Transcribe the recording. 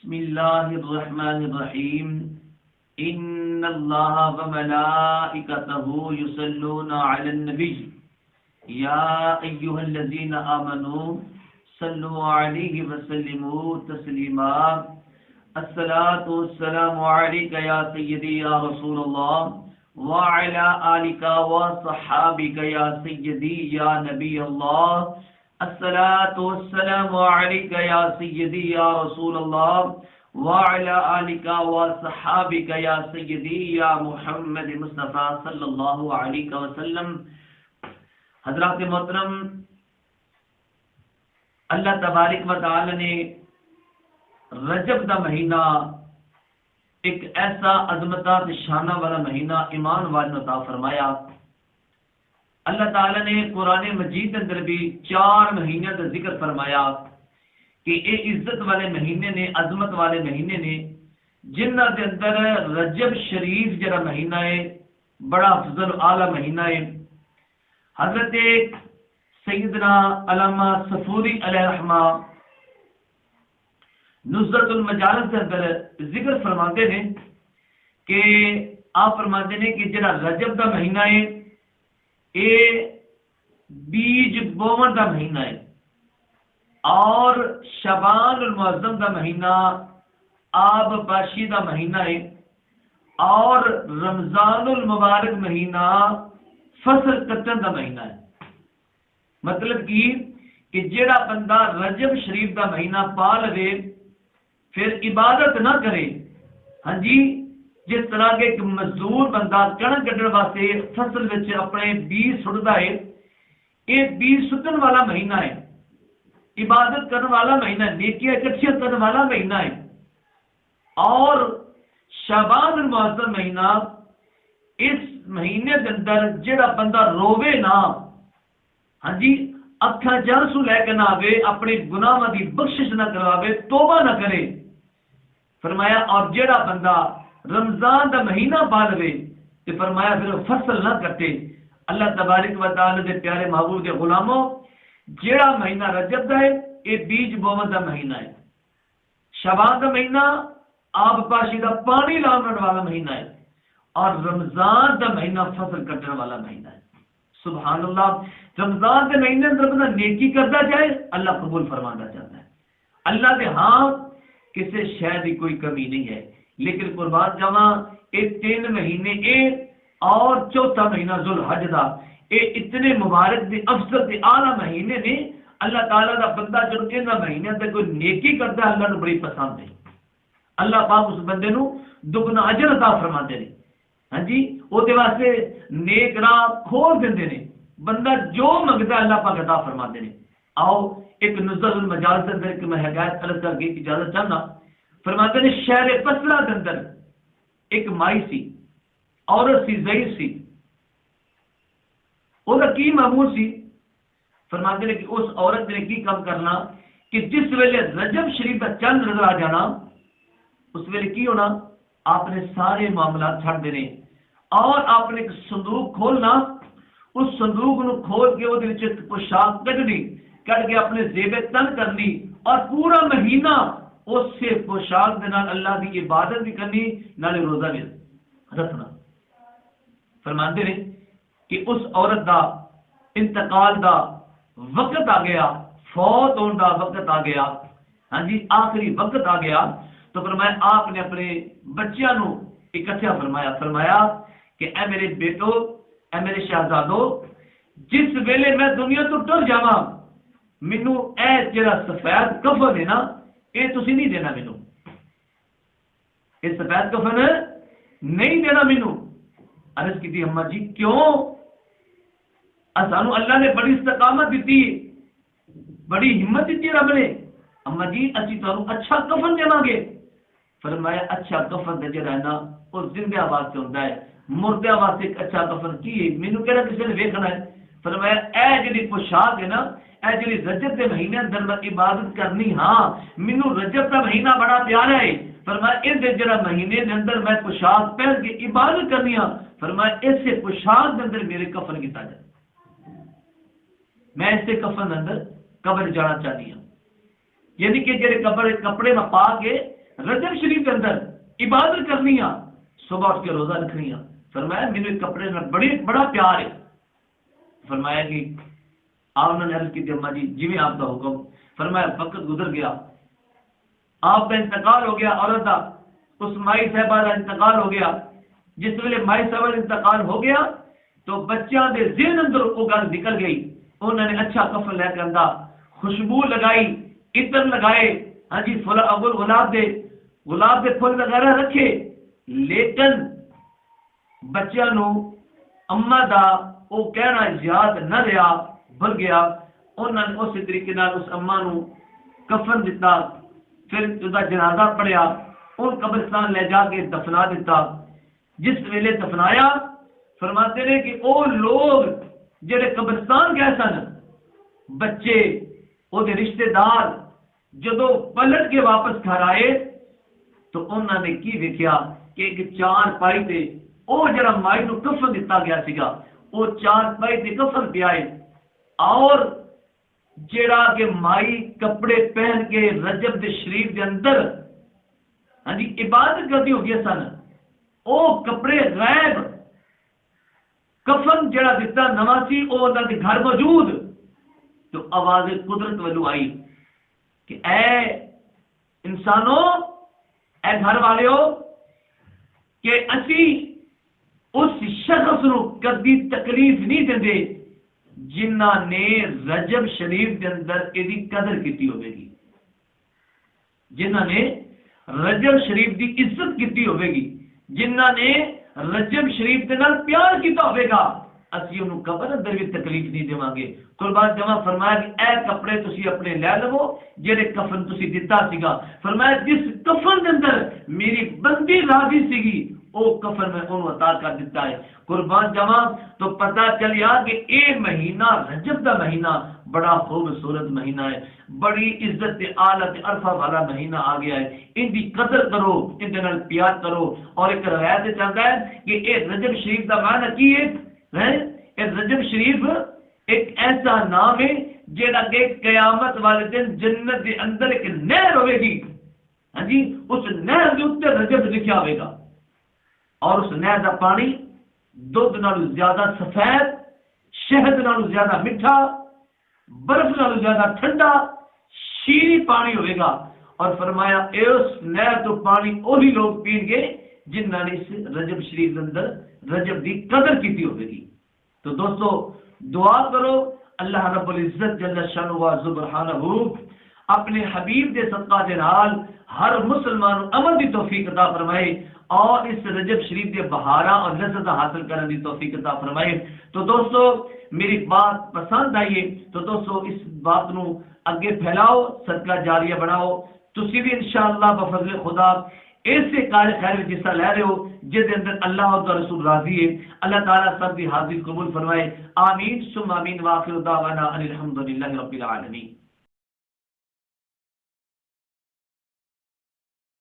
بسم اللہ الرحمن الرحیم ان اللہ وملائکتہ یصلون علی النبی یا ایھا الذین آمنوا صلوا علیہ وسلموا تسلیما الصلاۃ والسلام علیک یا سیدی یا رسول اللہ وعلی آلک وصحابک یا سیدی یا نبی اللہ الصلاۃ والسلام علیک یا سیدی یا رسول اللہ وعلی آلک وصحابک یا سیدی یا محمد مصطفیٰ صلی اللہ علیہ وسلم۔ حضرات محترم، اللہ تبارک و تعالی نے رجب دا مہینہ ایک ایسا عظمتات شانہ والا مہینہ ایمان والوں عطا فرمایا۔ اللہ تعالی نے قرآن مجید اندر بھی 4 مہینے کا ذکر فرمایا کہ یہ عزت والے مہینے نے، عظمت والے مہینے نے، جنہ کے اندر رجب شریف جڑا مہینہ ہے بڑا افضل اعلیٰ مہینہ ہے۔ حضرت سیدنا علامہ صفوری علیہ رحمہ نزہت المجالس کے اندر ذکر فرماتے ہیں کہ آپ فرماتے ہیں کہ جڑا رجب کا مہینہ ہے یہ بیج بوون کا مہینہ ہے، اور شعبان المعظم کا مہینہ آب پاشی کا مہینہ ہے، اور رمضان المبارک مہینہ فصل کٹن کا مہینہ ہے۔ مطلب کہ جڑا بندہ رجب شریف کا مہینہ پا لے پھر عبادت نہ کرے، ہاں جی، جس طرح کے ایک مزدور بندہ کنک کٹن واسطے فصل وچ اپنے بیج سٹدا ہے، یہ بیج سٹن والا مہینہ ہے، عبادت کرنے والا مہینہ، نیکیاں اکٹھیاں کرنے والا مہینہ ہے۔ اور شعبان المعظم مہینہ، اس مہینے کے اندر جڑا بندہ روے نہ، ہاں جی، اکھاں جانسو لے کے نہ آوے، اپنے گناہاں دی بخشش نہ کرواوے، توبہ نہ کرے، فرمایا اور جڑا بندہ رمضان دا مہینہ پا لے تو فرمایا پھر فصل نہ کٹے۔ اللہ تبارک و تعالی دے پیارے محبوب دے غلاموں، جڑا مہینہ رجب دا ہے یہ بیج بوون دا مہینہ ہے، شعبان دا مہینہ آب پاشی دا پانی لاؤن والا مہینہ ہے، اور رمضان دا مہینہ فصل کٹنے والا مہینہ ہے۔ سبحان اللہ، رمضان کے مہینے اندر بندہ نیکی کرتا جائے اللہ قبول فرمانا چاہتا ہے۔ اللہ کے ہاں کسی شے دی کوئی کمی نہیں ہے، لیکن قربان جاواں یہ 3 مہینے اور چوتھا مہینہ ذوالحج دا یہ اتنے مبارک دے افضل دے اعلیٰ مہینے نے۔ اللہ تعالیٰ دا بندہ جب ان مہینے اندر کوئی نیکی کرتا ہے اللہ نو بڑی پسند ہے، اللہ پاک اس بندے نو دگنا اجر عطا فرماتے ہیں، ہاں جی، وہ واسطے نیک راہ کھول دیندے نے، بندہ جو منگتا ہے اللہ پاک عطا فرماتے ہیں۔ آؤ ایک نزہت المجالس کے اندر ایک میں ہدایت عرض کر کے اجازت چاہنا، فرماتے ہیں شہر بصرہ کے اندر ایک مائی سی، عورت سی، ضعیف سی، وہ کی معمول سی، فرماتے ہیں کہ اس عورت نے کی کام کرنا کہ جس ویلے رجب شریف کا چند نظر آ جانا اس ویلے کی ہونا، آپ نے سارے معاملات چھڑ دینے اور آپ نے ایک صندوق کھولنا، اس صندوق نو کھول کے وہ پوشاک کٹنی، کٹ کے اپنے زیب تن کرنی، اور پورا مہینہ اس سے پوشاک دے نال اللہ کی عبادت بھی کرنی، نالے روزہ بھی رکھنا۔ فرماتے ہیں کہ اس عورت دا انتقال دا وقت آ گیا، فوت ہونے دا وقت آ گیا، ہاں جی، آخری وقت آ گیا، تو فرمایا آپ نے اپنے بچیاں نو اکٹھا فرمایا کہ اے میرے بیٹو، اے میرے شہزادو، جس ویلے میں دنیا تو ٹر جاواں مینوں اے جڑا سفید کفن ہے نا یہ تسی نہیں دینا، مینوں یہ سفید کفن نہیں دینا مینوں۔ عرض کی تھی اماں جی کیوں؟ سانو اللہ نے بڑی استقامت دیتی، بڑی ہمت دیتی رب نے، اماں جی اسی تانوں اچھا کفن دیواں گے۔ فرمایا اچھا کفن تے جڑا ہے نا وہ زندہ واسطے ہوندا ہے، مردہ واسطے ایک اچھا کفن کی ہے، مینوں کہڑا کسی نے ویکھنا ہے۔ فرمایا اے جڑی پوشاک ہے نا، اے جڑی رجب کے مہینے اندر میں عبادت کرنی، ہاں مینوں رجب کا مہینہ بڑا پیارا ہے، فرمایا اس جڑا مہینے کے اندر میں پوشاک پہن کے عبادت کرنی ہاں، فرمایا اس سے پوشاک کے اندر میرے کفن کیتا جائے، میں اس سے کفن اندر قبر جانا چاہتی ہوں، یعنی کہ جڑے کپڑے میں پا کے رجب شریف کے اندر عبادت کرنی ہے، صبح اٹھ کے روزہ رکھنی ہے۔ فرمایا میرے کپڑے میں بڑا پیار ہے۔ فرمایا کہ آپ نے عرض کی اما جی جی آپ کا حکم۔ فرمایا وقت گزر گیا، آپ کا انتقال ہو گیا، عورت کا اس مائی صاحبہ کا انتقال ہو گیا۔ جس ویلے مائی صاحبہ کا انتقال ہو گیا تو بچیاں دے ذہن اندر وہ گل نکل گئی، انہوں نے اچھا کفن لے کے اندر خوشبو لگائی، عطر لگائے، ہاں جی گلاب دے پھول وغیرہ رکھے، لیکن بچیاں نو اما دا وہ کہنا یاد نہ رہا، بھول گیا۔ انہوں نے اسی طریقے اس اما نو کفن دیتا، پھر اس کا جنازہ پڑھیا، ان قبرستان لے جا کے دفنا دیتا۔ جس ویلے دفنایا فرماتے ہیں کہ وہ لوگ جڑے قبرستان گئے سن، بچے وہ رشتے دار جدو پلٹ کے واپس گھر آئے تو انہوں نے کی دیکھا کہ ایک چار پائی تے وہ جڑا مائی نو کفن دیتا گیا سیگا وہ چار پائی تے کفن پہ آئے، اور جڑا کہ مائی کپڑے پہن کے رجب دے شریف دے اندر ہاں جی عبادت کرتی ہو گیا سن، وہ کپڑے غائب، کفن جڑا دیتا نواں سی وہ انہاں دے گھر موجود۔ تو آواز قدرت والو آئی کہ اے انسانوں، اے گھر والےو، کہ اسی اس شخص نو کبھی تکلیف نہیں دے جنہ نے رجب شریف کے اندر یہ قدر کی ہوئے گی، جنہ نے رجب شریف کی عزت کی ہوئے گی، جنہ نے رجب شریف کے نال پیار کیتا ہوئے گا، اسی انہوں قبر اندر بھی تکلیف نہیں دیواں گے۔ قربان جمع فرمایا کہ اے کپڑے تسی اپنے لے لو جڑے کفن تسی دتا سیگا، فرمایا جس کفن کے اندر میری بندی راضی سیگی او کفن میں انہوں عطا کر دیتا ہے۔ قربان جمع تو پتہ چلیا کہ اے مہینہ رجب دا مہینہ بڑا خوبصورت مہینہ ہے، بڑی عزت اعلیٰ عرفہ والا مہینہ آ گیا ہے، ان کی قدر کرو، ان کے نال پیار کرو۔ اور ایک روایت چلتا ہے کہ اے رجب شریف دا معنی کی ہے، اے رجب شریف ایک ایسا نام ہے جیڑا کہ قیامت والے دن جنت کے اندر ایک نہر ہوئے گی، ہاں جی اس نہر کے اوپر رجب لکھا ہوئے گا، اور اس نہر کا پانی دودھ نالوں زیادہ سفید، شہد نالوں زیادہ میٹھا، برف نالوں زیادہ ٹھنڈا شیریں پانی ہوئے گا۔ اور فرمایا اس نہر تو پانی وہی لوگ پین گے جنہوں نے اس رجب شریف کے اندر رجب کی قدر کی ہوئے گی۔ تو دوستو دعا کرو اللہ رب العزت جل شانہ و سبحانہ اپنے حبیب دے صدقہ دے نال ہر مسلمان عمل دی توفیق عطا فرمائے، اور اس رجب شریف کے بہاراں اور لذت حاصل کرنے دی توفیق عطا فرمائے۔ تو دوستو میری بات پسند آئیے تو دوستو اس بات نو اگے پھیلاؤ، صدقہ جاریہ بناؤ، تسی بھی انشاءاللہ بفضل خدا ایسے کار خیر میں جسا لے رہے ہو جس اندر اللہ اور رسول راضی ہے۔ اللہ تعالیٰ سب کی حاضر قبول فرمائے، آمین ثم آمین، وآخر دعوانا ان الحمدللہ رب العالمین۔